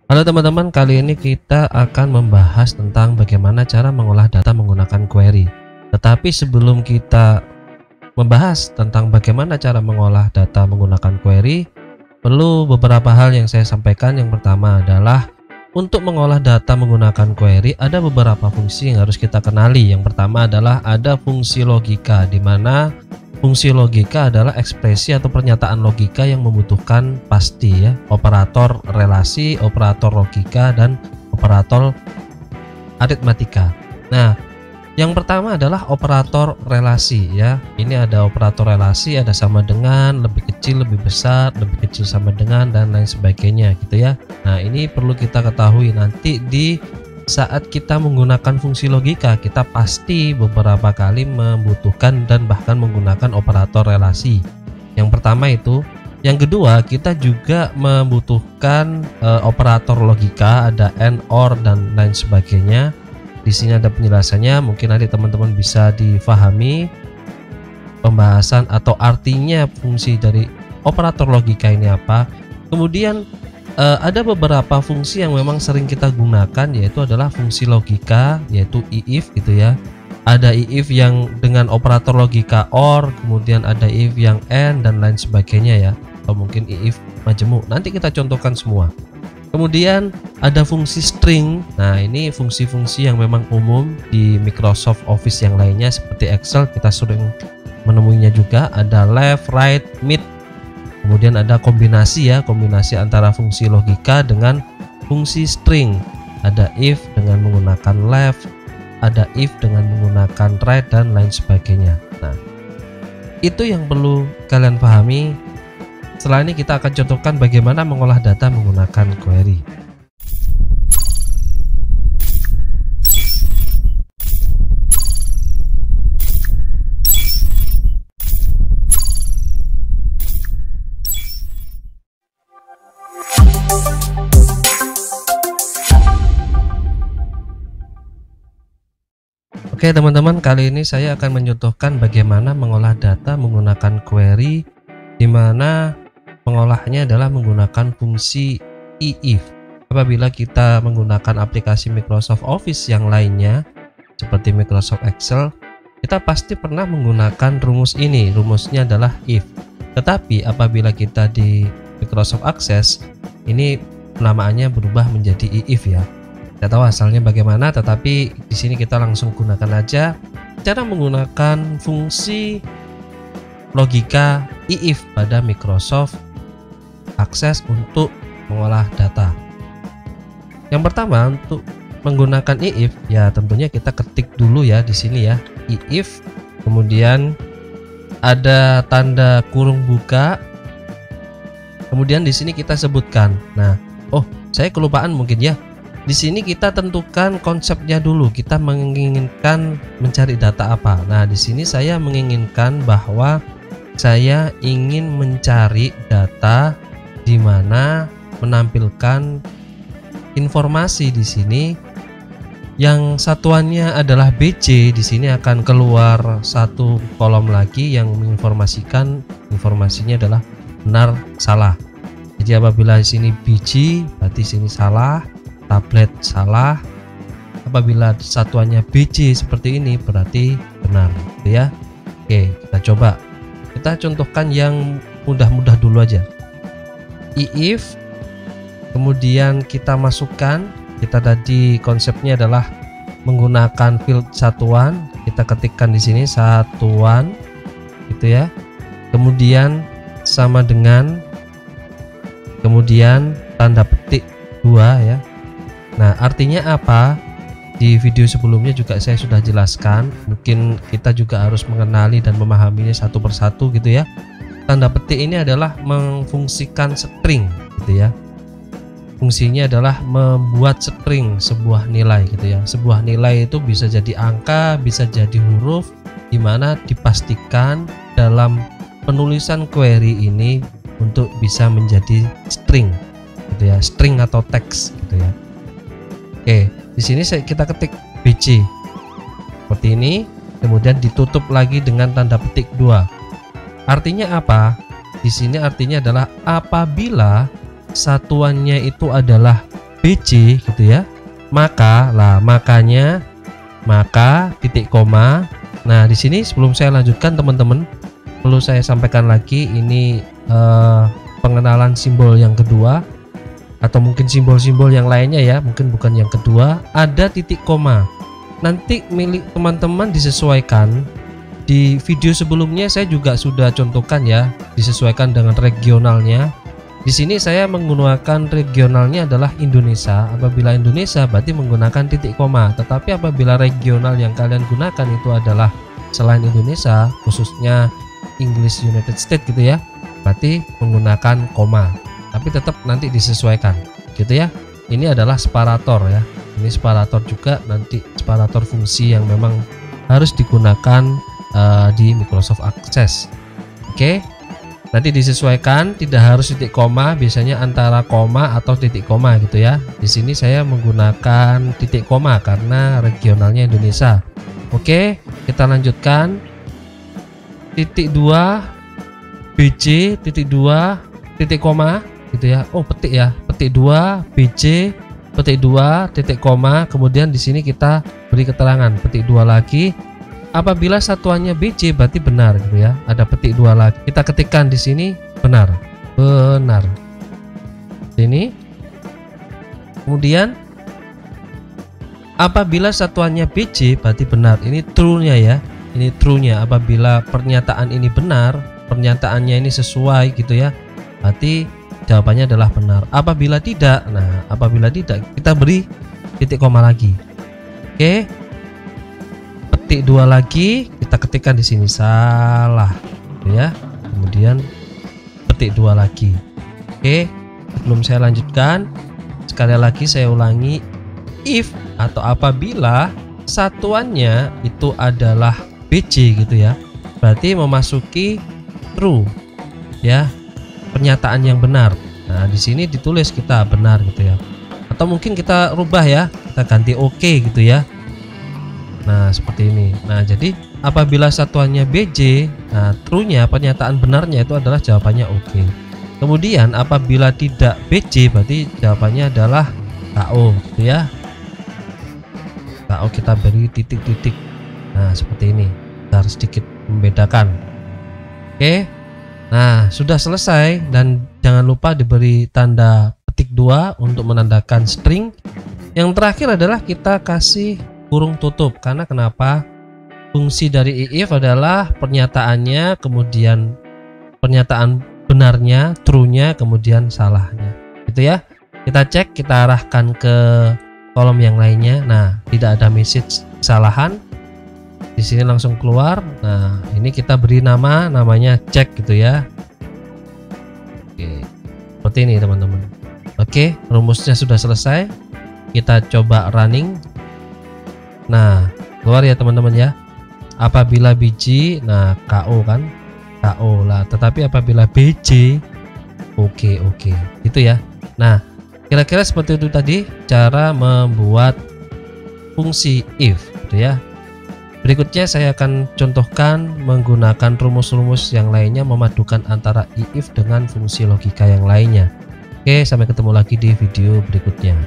Halo teman-teman, kali ini kita akan membahas tentang bagaimana cara mengolah data menggunakan query. Tetapi sebelum kita membahas tentang bagaimana cara mengolah data menggunakan query, perlu beberapa hal yang saya sampaikan. Yang pertama adalah untuk mengolah data menggunakan query ada beberapa fungsi yang harus kita kenali. Yang pertama adalah ada fungsi logika, di mana fungsi logika adalah ekspresi atau pernyataan logika yang membutuhkan pasti ya, operator relasi, operator logika, dan operator aritmatika. Nah, yang pertama adalah operator relasi ya. Ini ada operator relasi, ada sama dengan, lebih kecil, lebih besar, lebih kecil sama dengan, dan lain sebagainya gitu ya. Nah, ini perlu kita ketahui nanti di saat kita menggunakan fungsi logika, kita pasti beberapa kali membutuhkan dan bahkan menggunakan operator relasi. Yang pertama itu. Yang kedua, kita juga membutuhkan operator logika, ada AND, OR, dan lain sebagainya. Di sini ada penjelasannya, mungkin nanti teman-teman bisa difahami pembahasan atau artinya fungsi dari operator logika ini apa. Kemudian ada beberapa fungsi yang memang sering kita gunakan, yaitu adalah fungsi logika, yaitu if gitu ya. Ada if yang dengan operator logika OR, kemudian ada if yang AND, dan lain sebagainya ya, atau mungkin if majemuk. Nanti kita contohkan semua. Kemudian ada fungsi string. Nah, ini fungsi-fungsi yang memang umum di Microsoft Office yang lainnya seperti Excel, kita sering menemuinya juga. Ada left, right, mid. Kemudian ada kombinasi ya, kombinasi antara fungsi logika dengan fungsi string. Ada if dengan menggunakan left, ada if dengan menggunakan right, dan lain sebagainya. Nah, itu yang perlu kalian pahami. Setelah ini kita akan contohkan bagaimana mengolah data menggunakan query. Oke teman-teman, kali ini saya akan mencontohkan bagaimana mengolah data menggunakan query, di mana pengolahnya adalah menggunakan fungsi if. Apabila kita menggunakan aplikasi Microsoft Office yang lainnya seperti Microsoft Excel, kita pasti pernah menggunakan rumus ini. Rumusnya adalah if. Tetapi apabila kita di Microsoft Access, ini penamaannya berubah menjadi if ya. Tidak tahu asalnya bagaimana, tetapi di sini kita langsung gunakan aja cara menggunakan fungsi logika if pada Microsoft Access untuk mengolah data. Yang pertama, untuk menggunakan if ya tentunya kita ketik dulu ya di sini ya, if, kemudian ada tanda kurung buka, kemudian di sini kita sebutkan. Nah, oh saya kelupaan mungkin ya. Di sini kita tentukan konsepnya dulu. Kita menginginkan mencari data apa. Nah, di sini saya menginginkan bahwa saya ingin mencari data di mana menampilkan informasi di sini yang satuannya adalah BC. Di sini akan keluar satu kolom lagi yang menginformasikan informasinya adalah benar salah. Jadi apabila di sini BG berarti sini salah, tablet salah. Apabila satuannya BC seperti ini berarti benar gitu ya. Oke, kita coba. Kita contohkan yang mudah-mudah dulu aja. If, kemudian kita masukkan, kita tadi konsepnya adalah menggunakan field satuan. Kita ketikkan di sini satuan gitu ya. Kemudian sama dengan, kemudian tanda petik 2 ya. Nah, artinya apa? Di video sebelumnya juga saya sudah jelaskan. Mungkin kita juga harus mengenali dan memahaminya satu persatu gitu ya. Tanda petik ini adalah memfungsikan string gitu ya. Fungsinya adalah membuat string sebuah nilai gitu ya. Sebuah nilai itu bisa jadi angka, bisa jadi huruf, dimana dipastikan dalam penulisan query ini untuk bisa menjadi string gitu ya. String atau teks gitu ya. Oke, di sini kita ketik BC seperti ini, kemudian ditutup lagi dengan tanda petik 2. Artinya apa? Di sini artinya adalah apabila satuannya itu adalah BC gitu ya, makanya maka titik koma. Nah, di sini sebelum saya lanjutkan teman-teman, perlu saya sampaikan lagi, ini pengenalan simbol yang kedua, atau mungkin simbol-simbol yang lainnya ya, mungkin bukan yang kedua. Ada titik koma, nanti milik teman-teman disesuaikan. Di video sebelumnya saya juga sudah contohkan ya, disesuaikan dengan regionalnya. Di sini saya menggunakan regionalnya adalah Indonesia. Apabila Indonesia berarti menggunakan titik koma. Tetapi apabila regional yang kalian gunakan itu adalah selain Indonesia, khususnya English United States gitu ya, berarti menggunakan koma. Tapi tetap nanti disesuaikan gitu ya. Ini adalah separator ya. Ini separator juga, nanti separator fungsi yang memang harus digunakan di Microsoft Access. Oke. Nanti disesuaikan, tidak harus titik koma, biasanya antara koma atau titik koma gitu ya. Di sini saya menggunakan titik koma karena regionalnya Indonesia. Oke, kita lanjutkan. Titik 2 BC, titik 2 titik koma gitu ya. Oh, petik ya. Petik 2 BC, petik 2 titik koma, kemudian di sini kita beri keterangan petik 2 lagi. Apabila satuannya BC berarti benar gitu ya. Ada petik 2 lagi. Kita ketikkan di sini benar. Benar. Ini. Kemudian apabila satuannya BC berarti benar. Ini true-nya ya. Ini true-nya. Apabila pernyataan ini benar, pernyataannya ini sesuai gitu ya, berarti jawabannya adalah benar. Apabila tidak, nah apabila tidak kita beri titik koma lagi. Oke. Petik 2 lagi, kita ketikkan di sini salah ya. Kemudian petik 2 lagi. Oke, sebelum saya lanjutkan, sekali lagi saya ulangi, if atau apabila satuannya itu adalah BC gitu ya, berarti memasuki true ya, pernyataan yang benar. Nah, di sini ditulis kita benar gitu ya. Atau mungkin kita rubah ya, kita ganti oke gitu ya. Nah, seperti ini. Nah, jadi apabila satuannya BJ, nah true-nya, pernyataan benarnya itu adalah jawabannya oke. Kemudian apabila tidak BJ berarti jawabannya adalah KO gitu ya. KO kita beri titik-titik. Nah, seperti ini. Kita harus sedikit membedakan. Oke. Nah, sudah selesai, dan jangan lupa diberi tanda petik 2 untuk menandakan string. Yang terakhir adalah kita kasih kurung tutup, karena kenapa? Fungsi dari if adalah pernyataannya, kemudian pernyataan benarnya, true-nya, kemudian salahnya. Gitu ya. Kita cek, kita arahkan ke kolom yang lainnya. Nah, tidak ada message kesalahan. Di sini langsung keluar. Nah, ini kita beri namanya cek gitu ya. Oke. Seperti ini teman-teman. Oke, rumusnya sudah selesai. Kita coba running. Nah, keluar ya teman-teman ya. Apabila biji, nah KO kan, KO lah. Tetapi apabila BJ, oke, gitu ya. Nah, kira-kira seperti itu tadi cara membuat fungsi if, gitu ya. Berikutnya saya akan contohkan menggunakan rumus-rumus yang lainnya, memadukan antara if dengan fungsi logika yang lainnya. Oke, sampai ketemu lagi di video berikutnya.